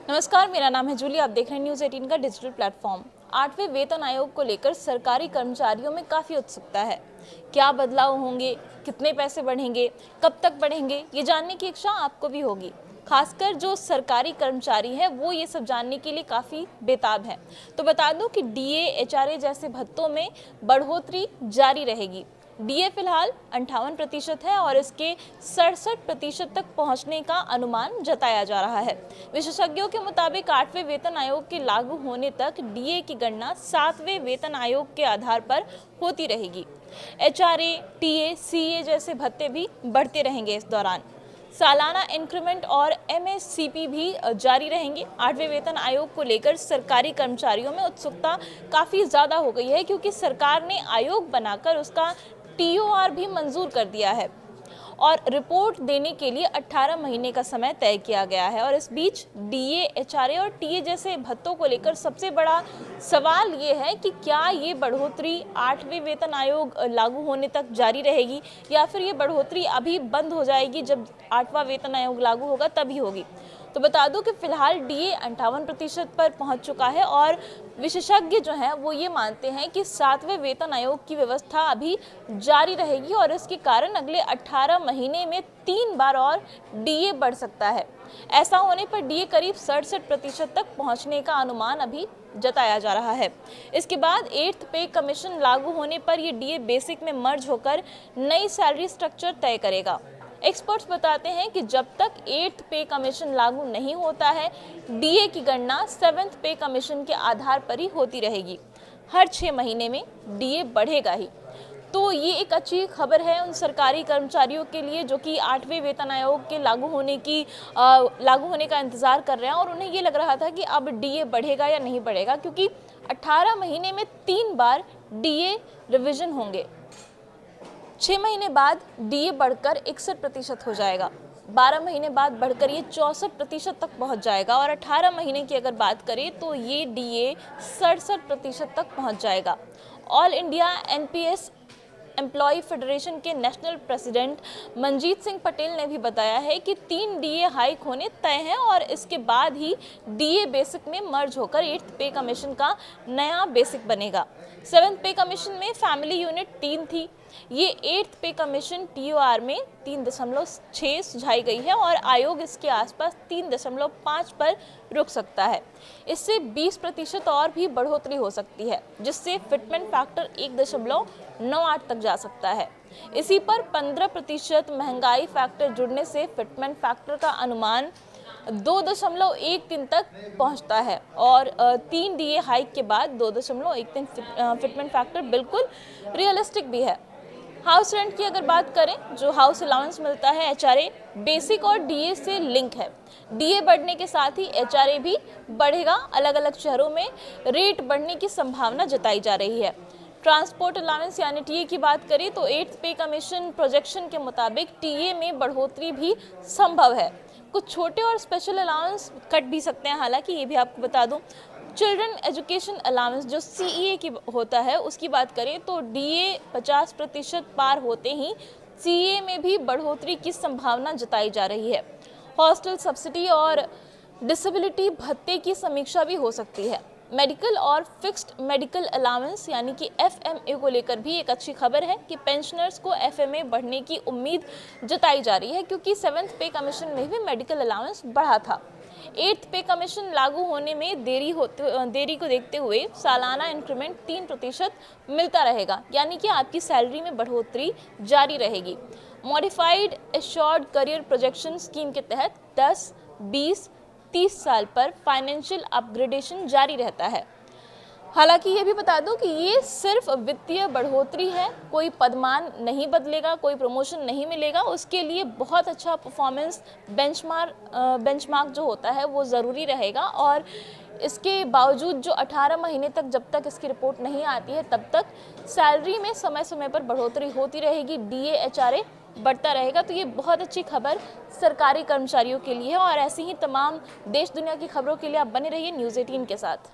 नमस्कार, मेरा नाम है जूली। आप देख रहे हैं न्यूज़ 18 का डिजिटल प्लेटफॉर्म। 8वें वेतन आयोग को लेकर सरकारी कर्मचारियों में काफ़ी उत्सुकता है। क्या बदलाव होंगे, कितने पैसे बढ़ेंगे, कब तक बढ़ेंगे, ये जानने की इच्छा आपको भी होगी। खासकर जो सरकारी कर्मचारी हैं वो ये सब जानने के लिए काफ़ी बेताब है। तो बता दूं कि डीए, एचआरए जैसे भत्तों में बढ़ोतरी जारी रहेगी। डीए फिलहाल 58% है और इसके 67% तक पहुंचने का अनुमान जताया जा रहा है। विशेषज्ञों के मुताबिक 8वें वेतन आयोग के लागू होने तक डीए की गणना 7वें वेतन आयोग के आधार पर होती रहेगी। एचआरए, टीए, सीए जैसे भत्ते भी बढ़ते रहेंगे। इस दौरान सालाना इंक्रीमेंट और एमएससीपी भी जारी रहेंगे। 8वें वेतन आयोग को लेकर सरकारी कर्मचारियों में उत्सुकता काफ़ी ज़्यादा हो गई है, क्योंकि सरकार ने आयोग बनाकर उसका टीओआर भी मंजूर कर दिया है और रिपोर्ट देने के लिए 18 महीने का समय तय किया गया है। और इस बीच डीए, एचआरए और टीए जैसे भत्तों को लेकर सबसे बड़ा सवाल ये है कि क्या ये बढ़ोतरी 8वें वेतन आयोग लागू होने तक जारी रहेगी या फिर ये बढ़ोतरी अभी बंद हो जाएगी, जब 8वां वेतन आयोग लागू होगा तभी होगी। तो बता दूं कि फिलहाल डीए 58% पर पहुंच चुका है और विशेषज्ञ जो हैं वो ये मानते हैं कि 7वें वेतन आयोग की व्यवस्था अभी जारी रहेगी और इसके कारण अगले 18 महीने में 3 बार और डीए बढ़ सकता है। ऐसा होने पर डीए करीब 67% तक पहुंचने का अनुमान अभी जताया जा रहा है। इसके बाद 8th पे कमीशन लागू होने पर ये डीए बेसिक में मर्ज होकर नई सैलरी स्ट्रक्चर तय करेगा। एक्सपर्ट्स बताते हैं कि जब तक 8th पे कमीशन लागू नहीं होता है, डीए की गणना 7th पे कमीशन के आधार पर ही होती रहेगी। हर 6 महीने में डीए बढ़ेगा ही। तो ये एक अच्छी खबर है उन सरकारी कर्मचारियों के लिए जो कि 8वें वेतन आयोग के लागू होने का इंतजार कर रहे हैं और उन्हें ये लग रहा था कि अब डीए बढ़ेगा या नहीं बढ़ेगा, क्योंकि 18 महीने में 3 बार डीए रिवीजन होंगे। 6 महीने बाद डीए बढ़कर 61% हो जाएगा, 12 महीने बाद बढ़कर ये 64% तक पहुंच जाएगा और 18 महीने की अगर बात करें तो ये डीए 67% तक पहुंच जाएगा। All India NPS employ federation के नेशनल प्रेसिडेंट मंजीत सिंह पटेल ने भी बताया है कि 3 डीए हाइक होने तय हैं और इसके बाद ही डीए बेसिक में मर्ज होकर 8th पे कमीशन का नया बेसिक बनेगा। 7th पे कमीशन में फैमिली यूनिट 3 थी। ये 8th पे कमीशन टीओआर में 3.6 सुझाई गई है और आयोग इसके आसपास 3.5 पर रुक सकता है। इससे 20% और भी बढ़ोतरी हो सकती है, जिससे फिटमेंट फैक्टर 1.98 तक जा सकता है। इसी पर 15% महंगाई फैक्टर जुड़ने से फिटमेंट फैक्टर का अनुमान 2.13 तक पहुंचता है और 3 डीए हाइक के बाद 2.13 फिटमेंट फैक्टर बिल्कुल रियलिस्टिक भी है। हाउस रेंट की अगर बात करें, जो हाउस अलाउंस मिलता है एचआरए बेसिक और डीए से लिंक है। डीए बढ़ने के साथ ही एचआरए भी बढ़ेगा। अलग अलग शहरों में रेट बढ़ने की संभावना जताई जा रही है। ट्रांसपोर्ट अलाउंस यानी टीए की बात करें तो 8th पे कमीशन प्रोजेक्शन के मुताबिक टीए में बढ़ोतरी भी संभव है। कुछ छोटे और स्पेशल अलाउंस कट भी सकते हैं, हालांकि ये भी आपको बता दूं। चिल्ड्रन एजुकेशन अलाउंस जो सीईए की होता है उसकी बात करें तो डीए 50% पार होते ही सीईए में भी बढ़ोतरी की संभावना जताई जा रही है। हॉस्टल सब्सिडी और डिसेबिलिटी भत्ते की समीक्षा भी हो सकती है। मेडिकल और फिक्स्ड मेडिकल अलाउंस यानी कि एफएमए को लेकर भी एक अच्छी खबर है कि पेंशनर्स को एफएमए बढ़ने की उम्मीद जताई जा रही है, क्योंकि 7th पे कमीशन में भी मेडिकल अलाउंस बढ़ा था। 8th पे कमीशन लागू होने में देरी को देखते हुए सालाना इंक्रीमेंट 3% मिलता रहेगा, यानी कि आपकी सैलरी में बढ़ोतरी जारी रहेगी। Modified assured career projection scheme के तहत 10, 20, 30 साल पर फाइनेंशियल अपग्रेडेशन जारी रहता है। हालांकि ये भी बता दूं कि ये सिर्फ वित्तीय बढ़ोतरी है, कोई पदमान नहीं बदलेगा, कोई प्रमोशन नहीं मिलेगा। उसके लिए बहुत अच्छा परफॉर्मेंस बेंचमार्क जो होता है वो ज़रूरी रहेगा और इसके बावजूद जो 18 महीने तक जब तक इसकी रिपोर्ट नहीं आती है तब तक सैलरी में समय समय पर बढ़ोतरी होती रहेगी, डीए, एचआरए बढ़ता रहेगा। तो ये बहुत अच्छी खबर सरकारी कर्मचारियों के लिए है और ऐसी ही तमाम देश दुनिया की खबरों के लिए आप बने रहिए न्यूज़ 18 के साथ।